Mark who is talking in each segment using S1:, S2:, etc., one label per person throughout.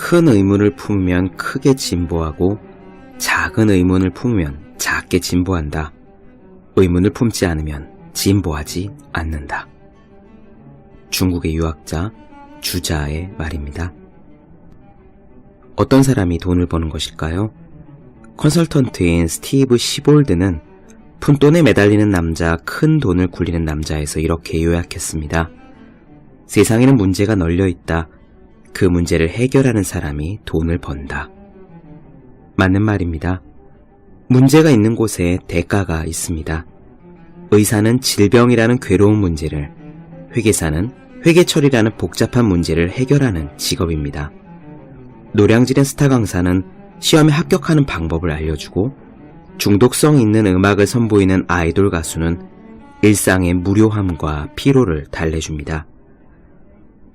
S1: 큰 의문을 품으면 크게 진보하고 작은 의문을 품으면 작게 진보한다. 의문을 품지 않으면 진보하지 않는다. 중국의 유학자 주자의 말입니다. 어떤 사람이 돈을 버는 것일까요? 컨설턴트인 스티브 시볼드는 푼돈에 매달리는 남자, 큰 돈을 굴리는 남자에서 이렇게 요약했습니다. 세상에는 문제가 널려 있다. 그 문제를 해결하는 사람이 돈을 번다. 맞는 말입니다. 문제가 있는 곳에 대가가 있습니다. 의사는 질병이라는 괴로운 문제를, 회계사는 회계처리라는 복잡한 문제를 해결하는 직업입니다. 노량진의 스타 강사는 시험에 합격하는 방법을 알려주고, 중독성 있는 음악을 선보이는 아이돌 가수는 일상의 무료함과 피로를 달래줍니다.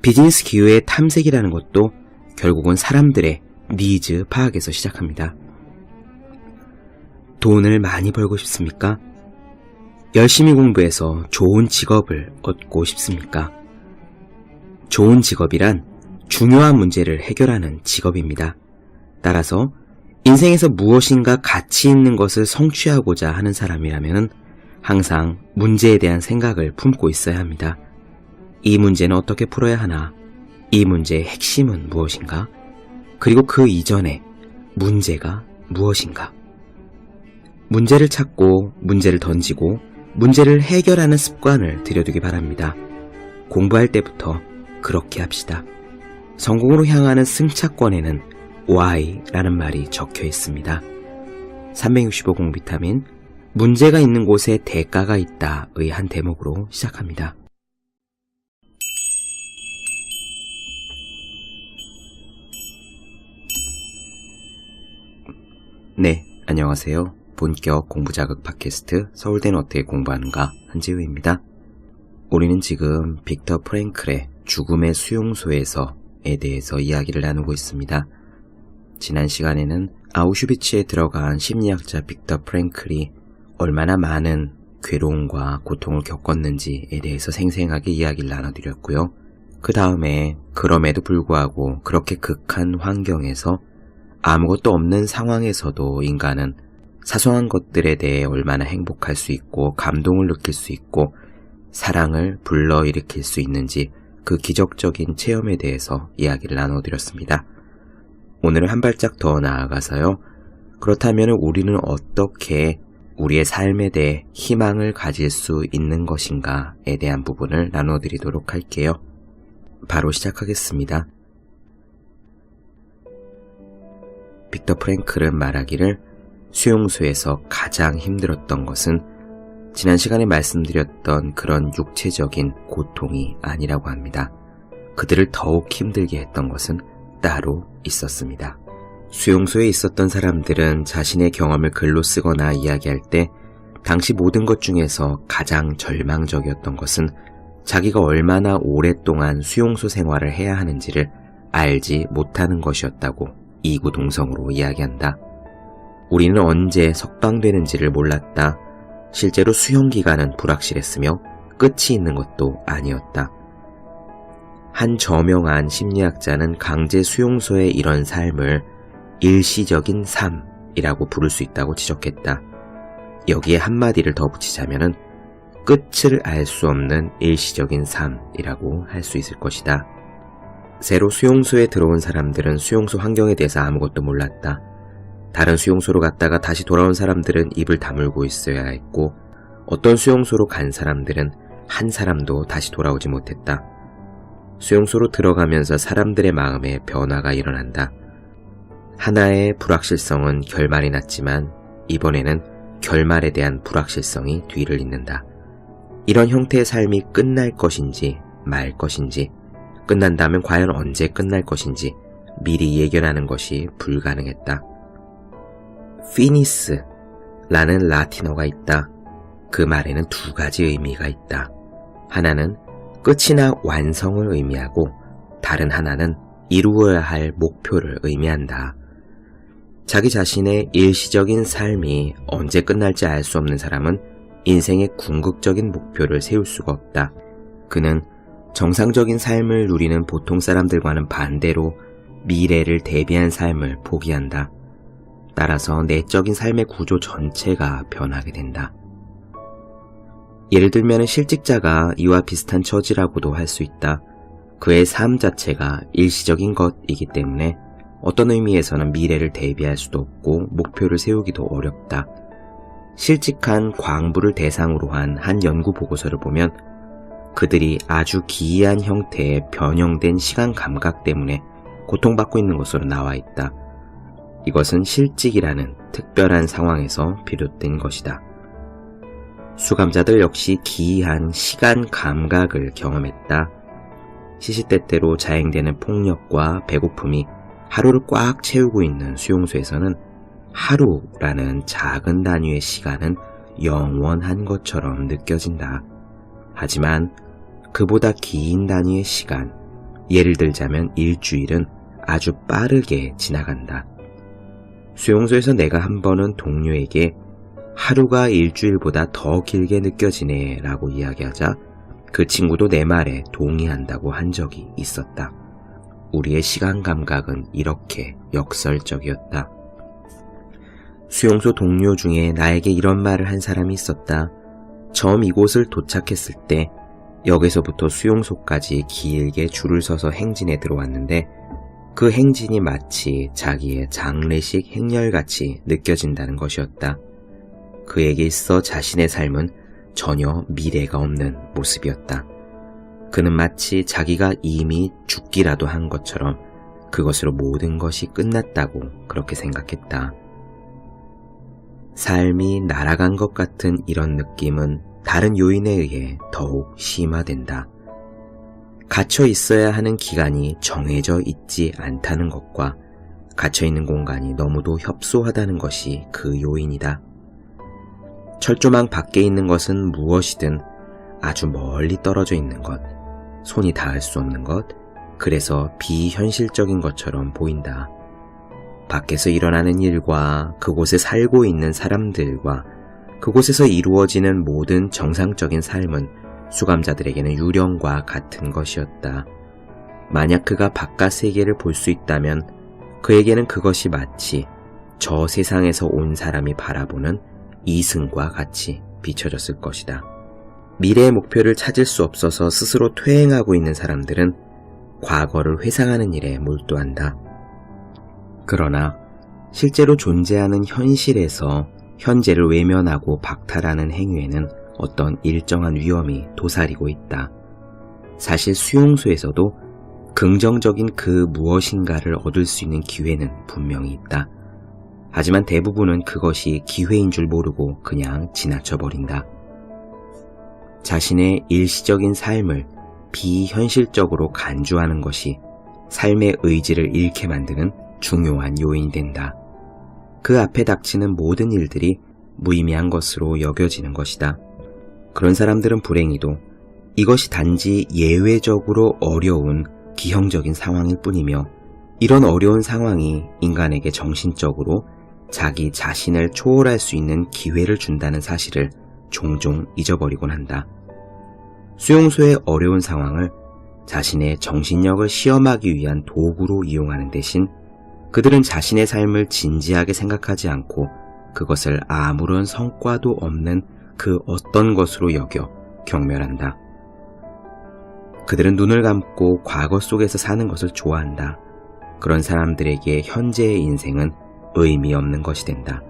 S1: 비즈니스 기회의 탐색이라는 것도 결국은 사람들의 니즈 파악에서 시작합니다. 돈을 많이 벌고 싶습니까? 열심히 공부해서 좋은 직업을 얻고 싶습니까? 좋은 직업이란 중요한 문제를 해결하는 직업입니다. 따라서 인생에서 무엇인가 가치 있는 것을 성취하고자 하는 사람이라면 항상 문제에 대한 생각을 품고 있어야 합니다. 이 문제는 어떻게 풀어야 하나? 이 문제의 핵심은 무엇인가? 그리고 그 이전에 문제가 무엇인가? 문제를 찾고 문제를 던지고 문제를 해결하는 습관을 들여두기 바랍니다. 공부할 때부터 그렇게 합시다. 성공으로 향하는 승차권에는 Why라는 말이 적혀 있습니다. 365공 비타민, 문제가 있는 곳에 대가가 있다의 한 대목으로 시작합니다. 네, 안녕하세요. 본격 공부자극 팟캐스트 서울대는 어떻게 공부하는가 한지우입니다. 우리는 지금 빅터 프랭클의 죽음의 수용소에서에 대해서 이야기를 나누고 있습니다. 지난 시간에는 아우슈비츠에 들어간 심리학자 빅터 프랭클이 얼마나 많은 괴로움과 고통을 겪었는지에 대해서 생생하게 이야기를 나눠드렸고요. 그 다음에 그럼에도 불구하고 그렇게 극한 환경에서 아무것도 없는 상황에서도 인간은 사소한 것들에 대해 얼마나 행복할 수 있고 감동을 느낄 수 있고 사랑을 불러일으킬 수 있는지 그 기적적인 체험에 대해서 이야기를 나눠드렸습니다. 오늘은 한 발짝 더 나아가서요. 그렇다면 우리는 어떻게 우리의 삶에 대해 희망을 가질 수 있는 것인가에 대한 부분을 나눠드리도록 할게요. 바로 시작하겠습니다. 빅터 프랭클은 말하기를 수용소에서 가장 힘들었던 것은 지난 시간에 말씀드렸던 그런 육체적인 고통이 아니라고 합니다. 그들을 더욱 힘들게 했던 것은 따로 있었습니다. 수용소에 있었던 사람들은 자신의 경험을 글로 쓰거나 이야기할 때 당시 모든 것 중에서 가장 절망적이었던 것은 자기가 얼마나 오랫동안 수용소 생활을 해야 하는지를 알지 못하는 것이었다고 이구동성으로 이야기한다. 우리는 언제 석방되는지를 몰랐다. 실제로 수용기간은 불확실했으며 끝이 있는 것도 아니었다. 한 저명한 심리학자는 강제 수용소의 이런 삶을 일시적인 삶이라고 부를 수 있다고 지적했다. 여기에 한마디를 더 붙이자면 끝을 알 수 없는 일시적인 삶이라고 할 수 있을 것이다. 새로 수용소에 들어온 사람들은 수용소 환경에 대해서 아무것도 몰랐다. 다른 수용소로 갔다가 다시 돌아온 사람들은 입을 다물고 있어야 했고 어떤 수용소로 간 사람들은 한 사람도 다시 돌아오지 못했다. 수용소로 들어가면서 사람들의 마음에 변화가 일어난다. 하나의 불확실성은 결말이 났지만 이번에는 결말에 대한 불확실성이 뒤를 잇는다. 이런 형태의 삶이 끝날 것인지 말 것인지, 끝난다면 과연 언제 끝날 것인지 미리 예견하는 것이 불가능했다. 피니스라는 라틴어가 있다. 그 말에는 두 가지 의미가 있다. 하나는 끝이나 완성을 의미하고 다른 하나는 이루어야 할 목표를 의미한다. 자기 자신의 일시적인 삶이 언제 끝날지 알 수 없는 사람은 인생의 궁극적인 목표를 세울 수가 없다. 그는 정상적인 삶을 누리는 보통 사람들과는 반대로 미래를 대비한 삶을 포기한다. 따라서 내적인 삶의 구조 전체가 변하게 된다. 예를 들면 실직자가 이와 비슷한 처지라고도 할 수 있다. 그의 삶 자체가 일시적인 것이기 때문에 어떤 의미에서는 미래를 대비할 수도 없고 목표를 세우기도 어렵다. 실직한 광부를 대상으로 한 연구 보고서를 보면 그들이 아주 기이한 형태의 변형된 시간 감각 때문에 고통받고 있는 것으로 나와 있다. 이것은 실직이라는 특별한 상황에서 비롯된 것이다. 수감자들 역시 기이한 시간 감각을 경험했다. 시시때때로 자행되는 폭력과 배고픔이 하루를 꽉 채우고 있는 수용소에서는 하루라는 작은 단위의 시간은 영원한 것처럼 느껴진다. 하지만 그보다 긴 단위의 시간, 예를 들자면 일주일은 아주 빠르게 지나간다. 수용소에서 내가 한 번은 동료에게 하루가 일주일보다 더 길게 느껴지네 라고 이야기하자 그 친구도 내 말에 동의한다고 한 적이 있었다. 우리의 시간 감각은 이렇게 역설적이었다. 수용소 동료 중에 나에게 이런 말을 한 사람이 있었다. 처음 이곳을 도착했을 때 역에서부터 수용소까지 길게 줄을 서서 행진에 들어왔는데 그 행진이 마치 자기의 장례식 행렬같이 느껴진다는 것이었다. 그에게 있어 자신의 삶은 전혀 미래가 없는 모습이었다. 그는 마치 자기가 이미 죽기라도 한 것처럼 그것으로 모든 것이 끝났다고 그렇게 생각했다. 삶이 날아간 것 같은 이런 느낌은 다른 요인에 의해 더욱 심화된다. 갇혀 있어야 하는 기간이 정해져 있지 않다는 것과 갇혀 있는 공간이 너무도 협소하다는 것이 그 요인이다. 철조망 밖에 있는 것은 무엇이든 아주 멀리 떨어져 있는 것, 손이 닿을 수 없는 것, 그래서 비현실적인 것처럼 보인다. 밖에서 일어나는 일과 그곳에 살고 있는 사람들과 그곳에서 이루어지는 모든 정상적인 삶은 수감자들에게는 유령과 같은 것이었다. 만약 그가 바깥 세계를 볼 수 있다면 그에게는 그것이 마치 저 세상에서 온 사람이 바라보는 이승과 같이 비춰졌을 것이다. 미래의 목표를 찾을 수 없어서 스스로 퇴행하고 있는 사람들은 과거를 회상하는 일에 몰두한다. 그러나 실제로 존재하는 현실에서 현재를 외면하고 박탈하는 행위에는 어떤 일정한 위험이 도사리고 있다. 사실 수용소에서도 긍정적인 그 무엇인가를 얻을 수 있는 기회는 분명히 있다. 하지만 대부분은 그것이 기회인 줄 모르고 그냥 지나쳐버린다. 자신의 일시적인 삶을 비현실적으로 간주하는 것이 삶의 의지를 잃게 만드는 중요한 요인이 된다. 그 앞에 닥치는 모든 일들이 무의미한 것으로 여겨지는 것이다. 그런 사람들은 불행히도 이것이 단지 예외적으로 어려운 기형적인 상황일 뿐이며 이런 어려운 상황이 인간에게 정신적으로 자기 자신을 초월할 수 있는 기회를 준다는 사실을 종종 잊어버리곤 한다. 수용소의 어려운 상황을 자신의 정신력을 시험하기 위한 도구로 이용하는 대신 그들은 자신의 삶을 진지하게 생각하지 않고 그것을 아무런 성과도 없는 그 어떤 것으로 여겨 경멸한다. 그들은 눈을 감고 과거 속에서 사는 것을 좋아한다. 그런 사람들에게 현재의 인생은 의미 없는 것이 된다.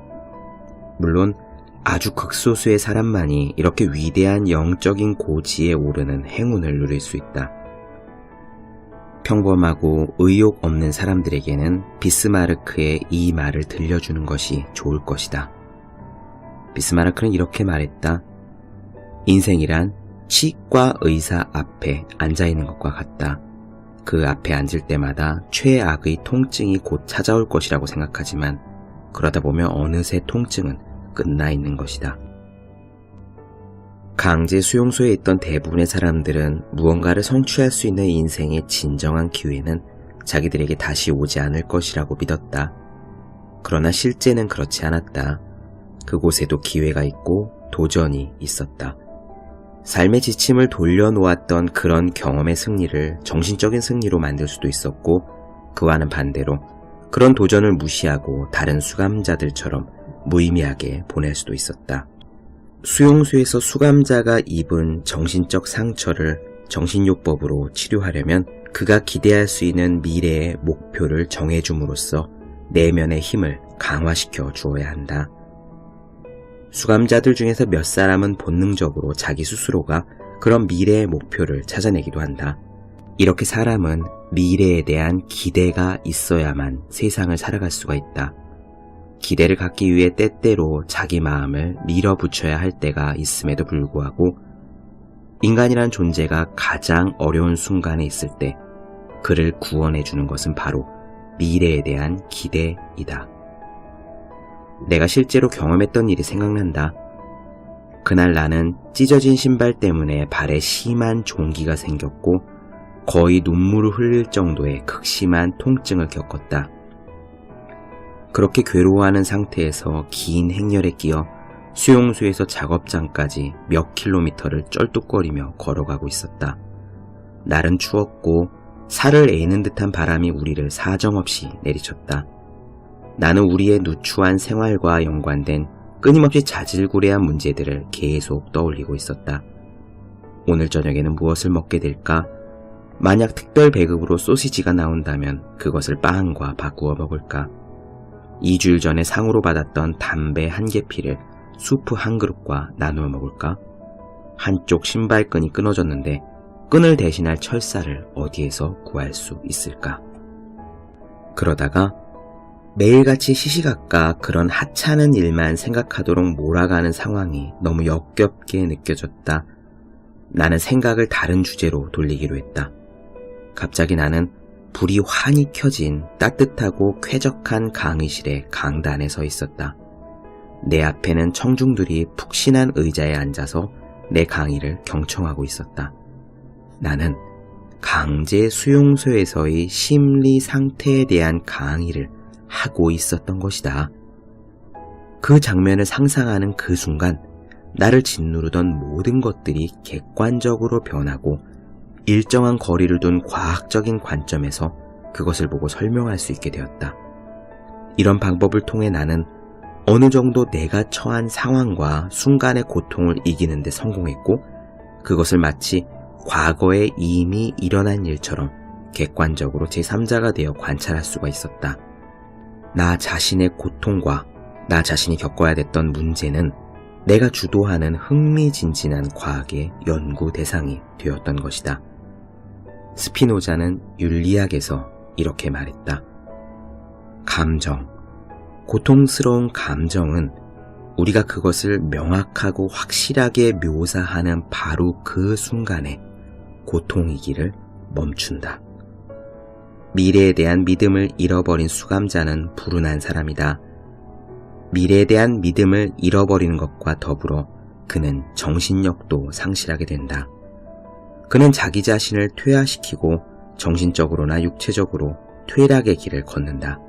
S1: 물론 아주 극소수의 사람만이 이렇게 위대한 영적인 고지에 오르는 행운을 누릴 수 있다. 평범하고 의욕 없는 사람들에게는 비스마르크의 이 말을 들려주는 것이 좋을 것이다. 비스마르크는 이렇게 말했다. 인생이란 치과 의사 앞에 앉아있는 것과 같다. 그 앞에 앉을 때마다 최악의 통증이 곧 찾아올 것이라고 생각하지만 그러다 보면 어느새 통증은 끝나 있는 것이다. 강제 수용소에 있던 대부분의 사람들은 무언가를 성취할 수 있는 인생의 진정한 기회는 자기들에게 다시 오지 않을 것이라고 믿었다. 그러나 실제는 그렇지 않았다. 그곳에도 기회가 있고 도전이 있었다. 삶의 지침을 돌려놓았던 그런 경험의 승리를 정신적인 승리로 만들 수도 있었고 그와는 반대로 그런 도전을 무시하고 다른 수감자들처럼 무의미하게 보낼 수도 있었다. 수용소에서 수감자가 입은 정신적 상처를 정신요법으로 치료하려면 그가 기대할 수 있는 미래의 목표를 정해줌으로써 내면의 힘을 강화시켜 주어야 한다. 수감자들 중에서 몇 사람은 본능적으로 자기 스스로가 그런 미래의 목표를 찾아내기도 한다. 이렇게 사람은 미래에 대한 기대가 있어야만 세상을 살아갈 수가 있다. 기대를 갖기 위해 때때로 자기 마음을 밀어붙여야 할 때가 있음에도 불구하고 인간이란 존재가 가장 어려운 순간에 있을 때 그를 구원해주는 것은 바로 미래에 대한 기대이다. 내가 실제로 경험했던 일이 생각난다. 그날 나는 찢어진 신발 때문에 발에 심한 종기가 생겼고 거의 눈물을 흘릴 정도의 극심한 통증을 겪었다. 그렇게 괴로워하는 상태에서 긴 행렬에 끼어 수용소에서 작업장까지 몇 킬로미터를 쩔뚝거리며 걸어가고 있었다. 날은 추웠고 살을 에이는 듯한 바람이 우리를 사정없이 내리쳤다. 나는 우리의 누추한 생활과 연관된 끊임없이 자질구레한 문제들을 계속 떠올리고 있었다. 오늘 저녁에는 무엇을 먹게 될까? 만약 특별 배급으로 소시지가 나온다면 그것을 빵과 바꾸어 먹을까? 2주일 전에 상으로 받았던 담배 한 개피를 수프 한 그릇과 나누어 먹을까? 한쪽 신발끈이 끊어졌는데 끈을 대신할 철사를 어디에서 구할 수 있을까? 그러다가 매일같이 시시각각 그런 하찮은 일만 생각하도록 몰아가는 상황이 너무 역겹게 느껴졌다. 나는 생각을 다른 주제로 돌리기로 했다. 갑자기 나는 불이 환히 켜진 따뜻하고 쾌적한 강의실의 강단에 서 있었다. 내 앞에는 청중들이 푹신한 의자에 앉아서 내 강의를 경청하고 있었다. 나는 강제 수용소에서의 심리 상태에 대한 강의를 하고 있었던 것이다. 그 장면을 상상하는 그 순간 나를 짓누르던 모든 것들이 객관적으로 변하고 일정한 거리를 둔 과학적인 관점에서 그것을 보고 설명할 수 있게 되었다. 이런 방법을 통해 나는 어느 정도 내가 처한 상황과 순간의 고통을 이기는 데 성공했고 그것을 마치 과거에 이미 일어난 일처럼 객관적으로 제3자가 되어 관찰할 수가 있었다. 나 자신의 고통과 나 자신이 겪어야 됐던 문제는 내가 주도하는 흥미진진한 과학의 연구 대상이 되었던 것이다. 스피노자는 윤리학에서 이렇게 말했다. 감정, 고통스러운 감정은 우리가 그것을 명확하고 확실하게 묘사하는 바로 그 순간에 고통이기를 멈춘다. 미래에 대한 믿음을 잃어버린 수감자는 불운한 사람이다. 미래에 대한 믿음을 잃어버리는 것과 더불어 그는 정신력도 상실하게 된다. 그는 자기 자신을 퇴화시키고 정신적으로나 육체적으로 퇴락의 길을 걷는다.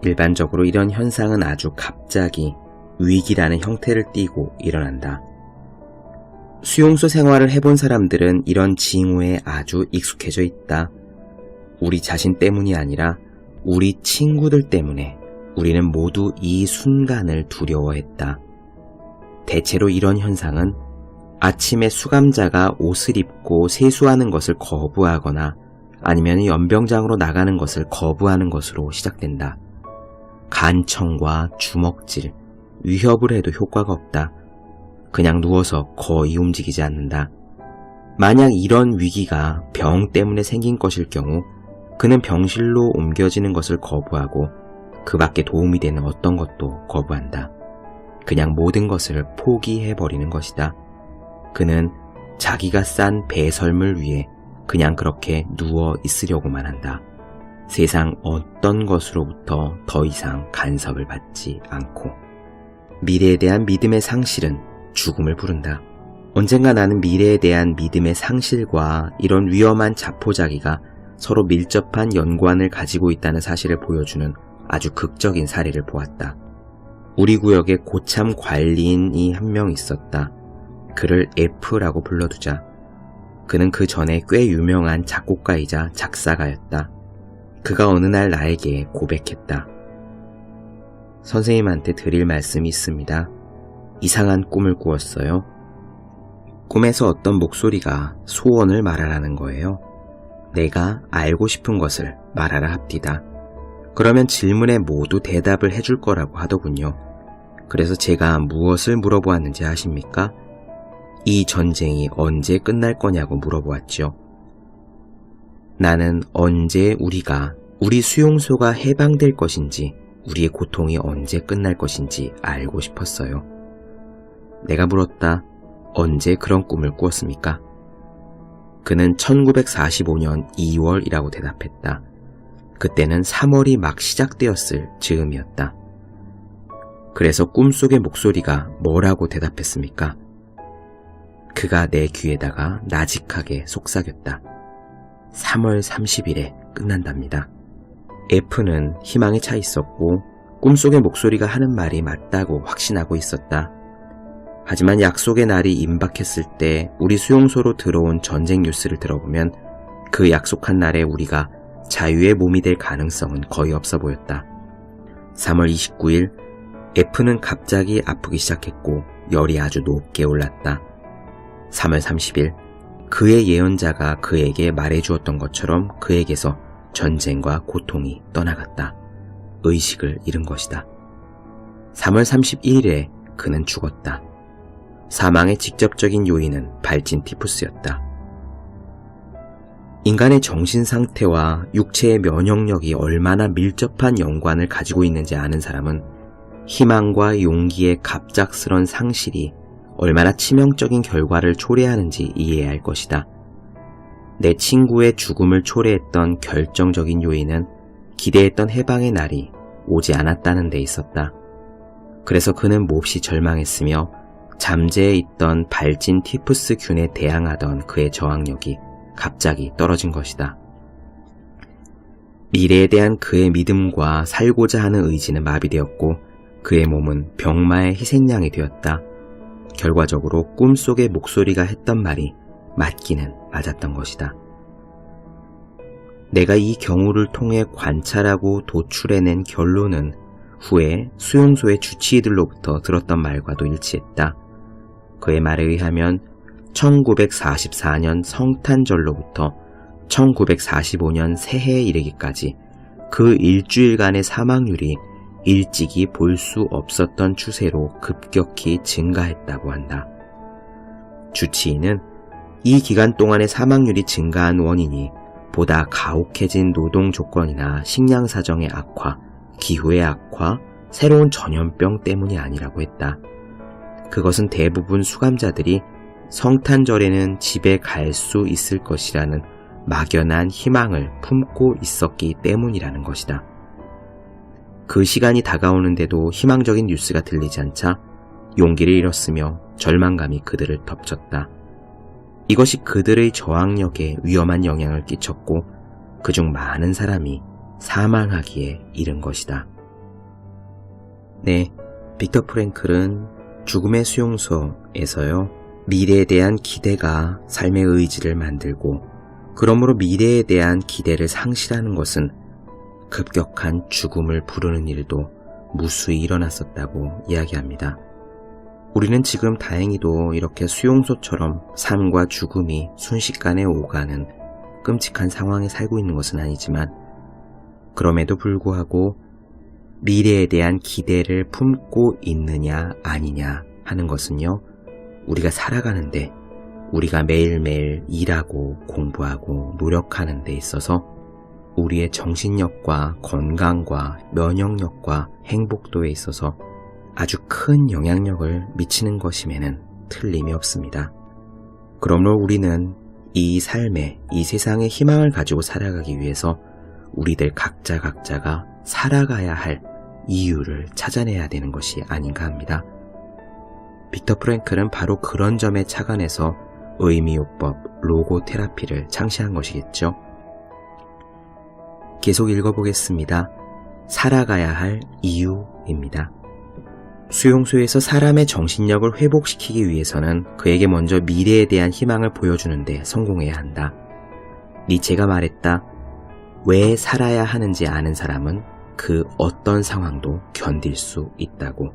S1: 일반적으로 이런 현상은 아주 갑자기 위기라는 형태를 띠고 일어난다. 수용소 생활을 해본 사람들은 이런 징후에 아주 익숙해져 있다. 우리 자신 때문이 아니라 우리 친구들 때문에 우리는 모두 이 순간을 두려워했다. 대체로 이런 현상은 아침에 수감자가 옷을 입고 세수하는 것을 거부하거나 아니면 연병장으로 나가는 것을 거부하는 것으로 시작된다. 간청과 주먹질, 위협을 해도 효과가 없다. 그냥 누워서 거의 움직이지 않는다. 만약 이런 위기가 병 때문에 생긴 것일 경우 그는 병실로 옮겨지는 것을 거부하고 그 밖에 도움이 되는 어떤 것도 거부한다. 그냥 모든 것을 포기해버리는 것이다. 그는 자기가 싼 배설물 위에 그냥 그렇게 누워 있으려고만 한다. 세상 어떤 것으로부터 더 이상 간섭을 받지 않고. 미래에 대한 믿음의 상실은 죽음을 부른다. 언젠가 나는 미래에 대한 믿음의 상실과 이런 위험한 자포자기가 서로 밀접한 연관을 가지고 있다는 사실을 보여주는 아주 극적인 사례를 보았다. 우리 구역에 고참 관리인이 한 명 있었다. 그를 F라고 불러두자. 그는 그 전에 꽤 유명한 작곡가이자 작사가였다. 그가 어느 날 나에게 고백했다. 선생님한테 드릴 말씀이 있습니다. 이상한 꿈을 꾸었어요. 꿈에서 어떤 목소리가 소원을 말하라는 거예요. 내가 알고 싶은 것을 말하라 합디다. 그러면 질문에 모두 대답을 해줄 거라고 하더군요. 그래서 제가 무엇을 물어보았는지 아십니까? 이 전쟁이 언제 끝날 거냐고 물어보았죠. 나는 언제 우리 수용소가 해방될 것인지, 우리의 고통이 언제 끝날 것인지 알고 싶었어요. 내가 물었다. 언제 그런 꿈을 꾸었습니까? 그는 1945년 2월이라고 대답했다. 그때는 3월이 막 시작되었을 즈음이었다. 그래서 꿈속의 목소리가 뭐라고 대답했습니까? 그가 내 귀에다가 나직하게 속삭였다. 3월 30일에 끝난답니다. F는 희망에 차 있었고 꿈속의 목소리가 하는 말이 맞다고 확신하고 있었다. 하지만 약속의 날이 임박했을 때 우리 수용소로 들어온 전쟁 뉴스를 들어보면 그 약속한 날에 우리가 자유의 몸이 될 가능성은 거의 없어 보였다. 3월 29일 F는 갑자기 아프기 시작했고 열이 아주 높게 올랐다. 3월 30일 그의 예언자가 그에게 말해주었던 것처럼 그에게서 전쟁과 고통이 떠나갔다. 의식을 잃은 것이다. 3월 31일에 그는 죽었다. 사망의 직접적인 요인은 발진 티푸스였다. 인간의 정신 상태와 육체의 면역력이 얼마나 밀접한 연관을 가지고 있는지 아는 사람은 희망과 용기의 갑작스런 상실이 얼마나 치명적인 결과를 초래하는지 이해해야 할 것이다. 내 친구의 죽음을 초래했던 결정적인 요인은 기대했던 해방의 날이 오지 않았다는 데 있었다. 그래서 그는 몹시 절망했으며 잠재해 있던 발진 티푸스균에 대항하던 그의 저항력이 갑자기 떨어진 것이다. 미래에 대한 그의 믿음과 살고자 하는 의지는 마비되었고 그의 몸은 병마의 희생양이 되었다. 결과적으로 꿈속의 목소리가 했던 말이 맞기는 맞았던 것이다. 내가 이 경우를 통해 관찰하고 도출해낸 결론은 후에 수용소의 주치의들로부터 들었던 말과도 일치했다. 그의 말에 의하면 1944년 성탄절로부터 1945년 새해에 이르기까지 그 일주일간의 사망률이 일찍이 볼 수 없었던 추세로 급격히 증가했다고 한다. 주치의는 이 기간 동안의 사망률이 증가한 원인이 보다 가혹해진 노동 조건이나 식량 사정의 악화, 기후의 악화, 새로운 전염병 때문이 아니라고 했다. 그것은 대부분 수감자들이 성탄절에는 집에 갈 수 있을 것이라는 막연한 희망을 품고 있었기 때문이라는 것이다. 그 시간이 다가오는데도 희망적인 뉴스가 들리지 않자 용기를 잃었으며 절망감이 그들을 덮쳤다. 이것이 그들의 저항력에 위험한 영향을 끼쳤고 그중 많은 사람이 사망하기에 이른 것이다. 네, 빅터 프랭클은 죽음의 수용소에서요, 미래에 대한 기대가 삶의 의지를 만들고 그러므로 미래에 대한 기대를 상실하는 것은 급격한 죽음을 부르는 일도 무수히 일어났었다고 이야기합니다. 우리는 지금 다행히도 이렇게 수용소처럼 삶과 죽음이 순식간에 오가는 끔찍한 상황에 살고 있는 것은 아니지만 그럼에도 불구하고 미래에 대한 기대를 품고 있느냐 아니냐 하는 것은요, 우리가 살아가는데 우리가 매일매일 일하고 공부하고 노력하는 데 있어서 우리의 정신력과 건강과 면역력과 행복도에 있어서 아주 큰 영향력을 미치는 것임에는 틀림이 없습니다. 그러므로 우리는 이 삶에, 이 세상에 희망을 가지고 살아가기 위해서 우리들 각자가 살아가야 할 이유를 찾아내야 되는 것이 아닌가 합니다. 빅터 프랭클은 바로 그런 점에 착안해서 의미요법, 로고 테라피를 창시한 것이겠죠. 계속 읽어보겠습니다. 살아가야 할 이유입니다. 수용소에서 사람의 정신력을 회복시키기 위해서는 그에게 먼저 미래에 대한 희망을 보여주는데 성공해야 한다. 니체가 말했다. 왜 살아야 하는지 아는 사람은 그 어떤 상황도 견딜 수 있다고.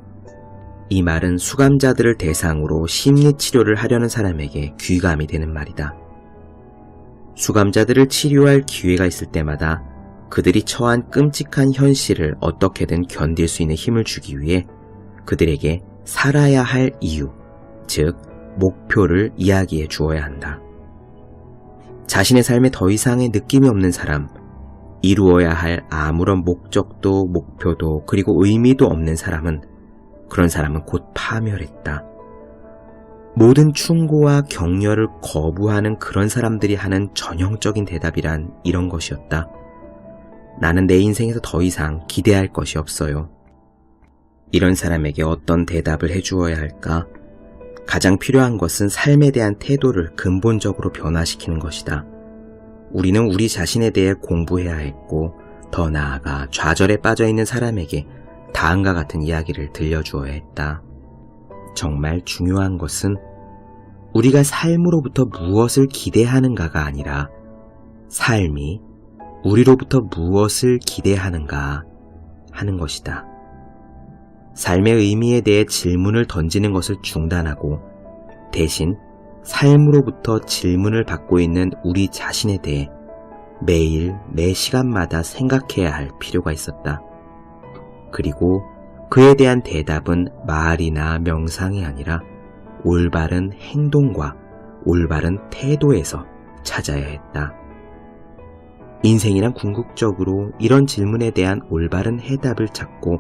S1: 이 말은 수감자들을 대상으로 심리치료를 하려는 사람에게 귀감이 되는 말이다. 수감자들을 치료할 기회가 있을 때마다 그들이 처한 끔찍한 현실을 어떻게든 견딜 수 있는 힘을 주기 위해 그들에게 살아야 할 이유, 즉 목표를 이야기해 주어야 한다. 자신의 삶에 더 이상의 느낌이 없는 사람, 이루어야 할 아무런 목적도 목표도 그리고 의미도 없는 사람은, 그런 사람은 곧 파멸했다. 모든 충고와 격려를 거부하는 그런 사람들이 하는 전형적인 대답이란 이런 것이었다. 나는 내 인생에서 더 이상 기대할 것이 없어요. 이런 사람에게 어떤 대답을 해주어야 할까? 가장 필요한 것은 삶에 대한 태도를 근본적으로 변화시키는 것이다. 우리는 우리 자신에 대해 공부해야 했고, 더 나아가 좌절에 빠져있는 사람에게 다음과 같은 이야기를 들려주어야 했다. 정말 중요한 것은 우리가 삶으로부터 무엇을 기대하는가가 아니라 삶이 우리로부터 무엇을 기대하는가 하는 것이다. 삶의 의미에 대해 질문을 던지는 것을 중단하고 대신 삶으로부터 질문을 받고 있는 우리 자신에 대해 매일 매 시간마다 생각해야 할 필요가 있었다. 그리고 그에 대한 대답은 말이나 명상이 아니라 올바른 행동과 올바른 태도에서 찾아야 했다. 인생이란 궁극적으로 이런 질문에 대한 올바른 해답을 찾고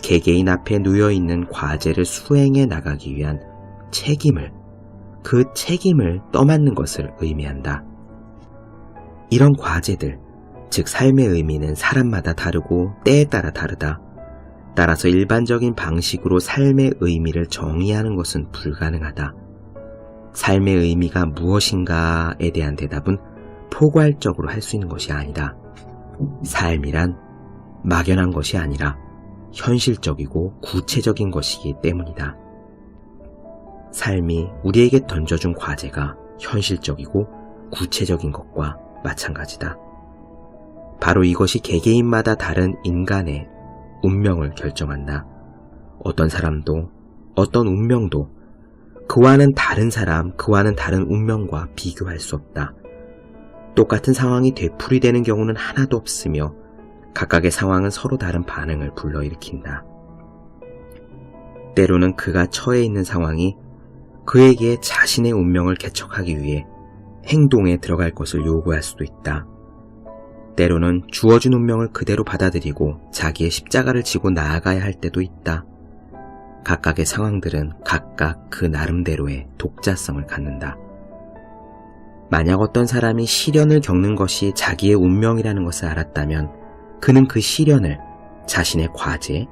S1: 개개인 앞에 놓여있는 과제를 수행해 나가기 위한 책임을, 그 책임을 떠맡는 것을 의미한다. 이런 과제들, 즉 삶의 의미는 사람마다 다르고 때에 따라 다르다. 따라서 일반적인 방식으로 삶의 의미를 정의하는 것은 불가능하다. 삶의 의미가 무엇인가에 대한 대답은 포괄적으로 할 수 있는 것이 아니다. 삶이란 막연한 것이 아니라 현실적이고 구체적인 것이기 때문이다. 삶이 우리에게 던져준 과제가 현실적이고 구체적인 것과 마찬가지다. 바로 이것이 개개인마다 다른 인간의 운명을 결정한다. 어떤 사람도, 어떤 운명도 그와는 다른 사람, 그와는 다른 운명과 비교할 수 없다. 똑같은 상황이 되풀이되는 경우는 하나도 없으며 각각의 상황은 서로 다른 반응을 불러일으킨다. 때로는 그가 처해 있는 상황이 그에게 자신의 운명을 개척하기 위해 행동에 들어갈 것을 요구할 수도 있다. 때로는 주어진 운명을 그대로 받아들이고 자기의 십자가를 지고 나아가야 할 때도 있다. 각각의 상황들은 각각 그 나름대로의 독자성을 갖는다. 만약 어떤 사람이 시련을 겪는 것이 자기의 운명이라는 것을 알았다면 그는 그 시련을 자신의 과제,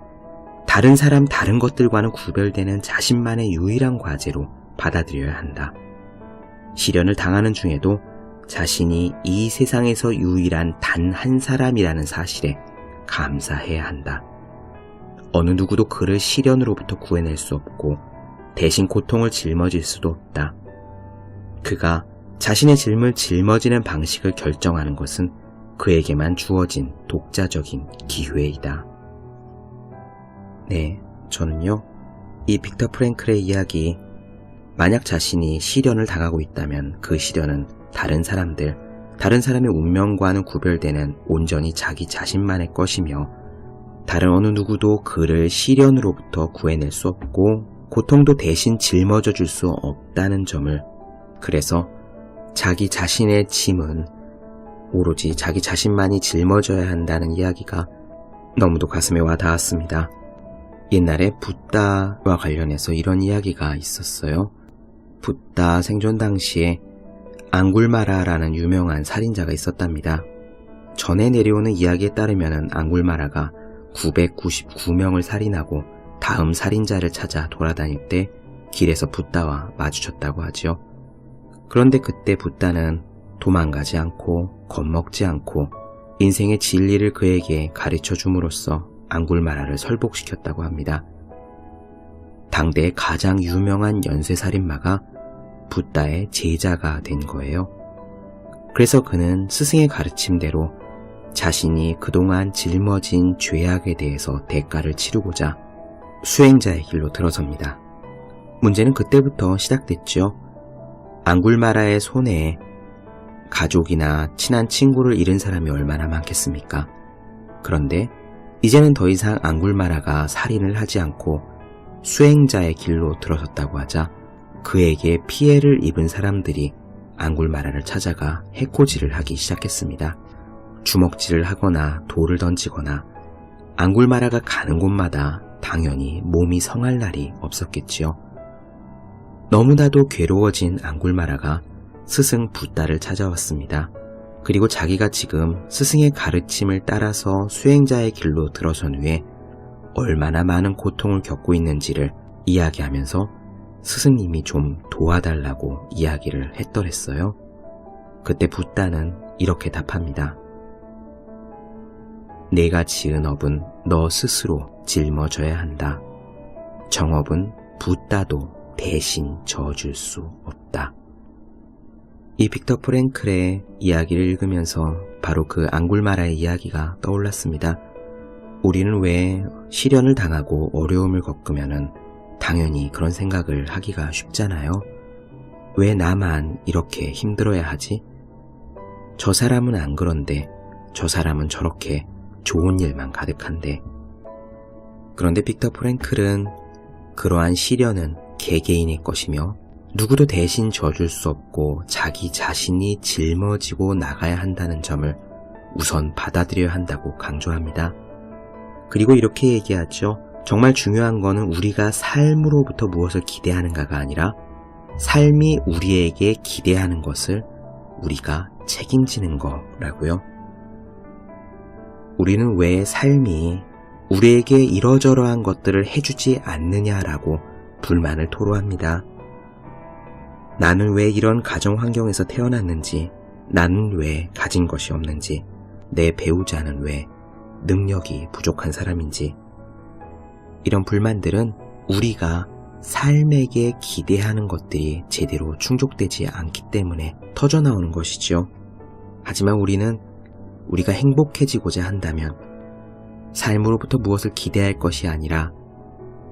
S1: 다른 사람 다른 것들과는 구별되는 자신만의 유일한 과제로 받아들여야 한다. 시련을 당하는 중에도 자신이 이 세상에서 유일한 단 한 사람이라는 사실에 감사해야 한다. 어느 누구도 그를 시련으로부터 구해낼 수 없고 대신 고통을 짊어질 수도 없다. 그가 자신의 짐을 짊어지는 방식을 결정하는 것은 그에게만 주어진 독자적인 기회이다. 네, 저는요, 이 빅터 프랭클의 이야기, 만약 자신이 시련을 당하고 있다면 그 시련은 다른 사람의 운명과는 구별되는 온전히 자기 자신만의 것이며 다른 어느 누구도 그를 시련으로부터 구해낼 수 없고 고통도 대신 짊어져 줄 수 없다는 점을, 그래서 자기 자신의 짐은 오로지 자기 자신만이 짊어져야 한다는 이야기가 너무도 가슴에 와 닿았습니다. 옛날에 붓다와 관련해서 이런 이야기가 있었어요. 붓다 생존 당시에 앙굴마라라는 유명한 살인자가 있었답니다. 전해 내려오는 이야기에 따르면 앙굴마라가 999명을 살인하고 다음 살인자를 찾아 돌아다닐 때 길에서 붓다와 마주쳤다고 하죠. 그런데 그때 붓다는 도망가지 않고 겁먹지 않고 인생의 진리를 그에게 가르쳐 줌으로써 앙굴마라를 설복시켰다고 합니다. 당대의 가장 유명한 연쇄살인마가 붓다의 제자가 된 거예요. 그래서 그는 스승의 가르침대로 자신이 그동안 짊어진 죄악에 대해서 대가를 치르고자 수행자의 길로 들어섭니다. 문제는 그때부터 시작됐죠. 앙굴마라의 손에 가족이나 친한 친구를 잃은 사람이 얼마나 많겠습니까? 그런데 이제는 더 이상 앙굴마라가 살인을 하지 않고 수행자의 길로 들어섰다고 하자 그에게 피해를 입은 사람들이 앙굴마라를 찾아가 해코지를 하기 시작했습니다. 주먹질을 하거나 돌을 던지거나 앙굴마라가 가는 곳마다 당연히 몸이 성할 날이 없었겠지요. 너무나도 괴로워진 앙굴마라가 스승 붓다를 찾아왔습니다. 그리고 자기가 지금 스승의 가르침을 따라서 수행자의 길로 들어선 후에 얼마나 많은 고통을 겪고 있는지를 이야기하면서 스승님이 좀 도와달라고 이야기를 했더랬어요. 그때 붓다는 이렇게 답합니다. 내가 지은 업은 너 스스로 짊어져야 한다. 정업은 붓다도 대신 져줄 수 없다. 이 빅터 프랭클의 이야기를 읽으면서 바로 그 앙굴마라의 이야기가 떠올랐습니다. 우리는 왜 시련을 당하고 어려움을 겪으면은 당연히 그런 생각을 하기가 쉽잖아요. 왜 나만 이렇게 힘들어야 하지? 저 사람은 안 그런데 저 사람은 저렇게 좋은 일만 가득한데. 그런데 빅터 프랭클은 그러한 시련은 개개인의 것이며 누구도 대신 져줄 수 없고 자기 자신이 짊어지고 나가야 한다는 점을 우선 받아들여야 한다고 강조합니다. 그리고 이렇게 얘기하죠. 정말 중요한 거는 우리가 삶으로부터 무엇을 기대하는가가 아니라 삶이 우리에게 기대하는 것을 우리가 책임지는 거라고요. 우리는 왜 삶이 우리에게 이러저러한 것들을 해주지 않느냐라고 불만을 토로합니다. 나는 왜 이런 가정 환경에서 태어났는지, 나는 왜 가진 것이 없는지, 내 배우자는 왜 능력이 부족한 사람인지, 이런 불만들은 우리가 삶에게 기대하는 것들이 제대로 충족되지 않기 때문에 터져나오는 것이죠. 하지만 우리는 우리가 행복해지고자 한다면 삶으로부터 무엇을 기대할 것이 아니라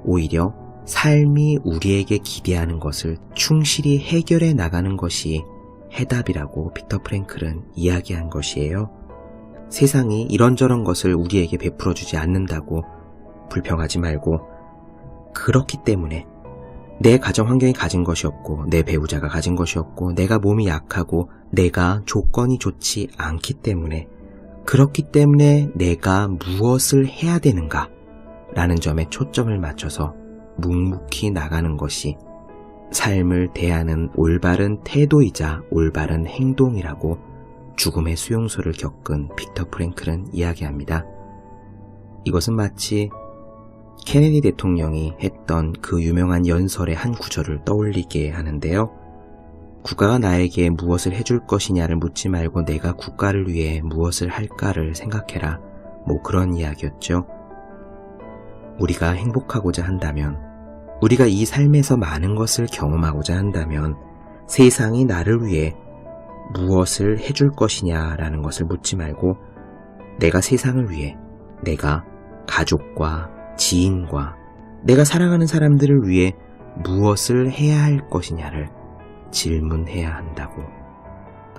S1: 오히려 삶이 우리에게 기대하는 것을 충실히 해결해 나가는 것이 해답이라고 빅터 프랭클은 이야기한 것이에요. 세상이 이런저런 것을 우리에게 베풀어주지 않는다고 불평하지 말고, 그렇기 때문에 내 가정 환경이 가진 것이 없고 내 배우자가 가진 것이 없고 내가 몸이 약하고 내가 조건이 좋지 않기 때문에, 그렇기 때문에 내가 무엇을 해야 되는가 라는 점에 초점을 맞춰서 묵묵히 나가는 것이 삶을 대하는 올바른 태도이자 올바른 행동이라고 죽음의 수용소를 겪은 빅터 프랭클은 이야기합니다. 이것은 마치 케네디 대통령이 했던 그 유명한 연설의 한 구절을 떠올리게 하는데요. 국가가 나에게 무엇을 해줄 것이냐를 묻지 말고 내가 국가를 위해 무엇을 할까를 생각해라. 뭐 그런 이야기였죠. 우리가 행복하고자 한다면, 우리가 이 삶에서 많은 것을 경험하고자 한다면 세상이 나를 위해 무엇을 해줄 것이냐라는 것을 묻지 말고 내가 세상을 위해, 내가 가족과 지인과 내가 사랑하는 사람들을 위해 무엇을 해야 할 것이냐를 질문해야 한다고,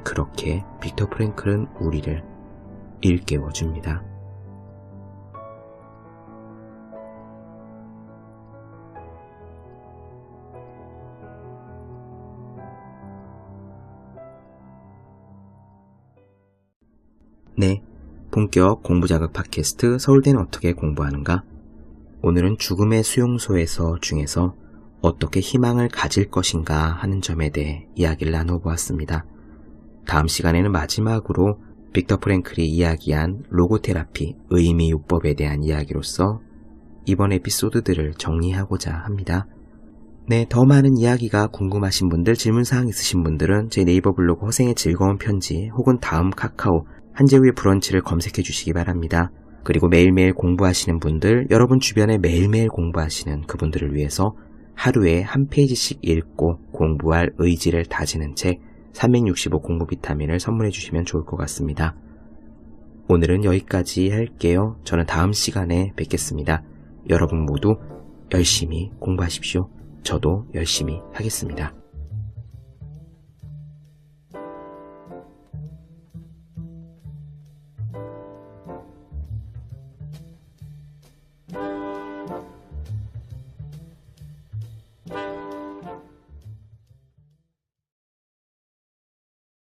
S1: 그렇게 빅터 프랭클은 우리를 일깨워줍니다. 네, 본격 공부자극 팟캐스트 서울대는 어떻게 공부하는가? 오늘은 죽음의 수용소에서 중에서 어떻게 희망을 가질 것인가 하는 점에 대해 이야기를 나눠보았습니다. 다음 시간에는 마지막으로 빅터 프랭클이 이야기한 로고테라피 의미요법에 대한 이야기로서 이번 에피소드들을 정리하고자 합니다. 네, 더 많은 이야기가 궁금하신 분들, 질문사항 있으신 분들은 제 네이버 블로그 허생의 즐거운 편지 혹은 다음 카카오 한재우의 브런치를 검색해 주시기 바랍니다. 그리고 매일매일 공부하시는 분들, 여러분 주변에 매일매일 공부하시는 그분들을 위해서 하루에 한 페이지씩 읽고 공부할 의지를 다지는 책 365 공부 비타민을 선물해 주시면 좋을 것 같습니다. 오늘은 여기까지 할게요. 저는 다음 시간에 뵙겠습니다. 여러분 모두 열심히 공부하십시오. 저도 열심히 하겠습니다.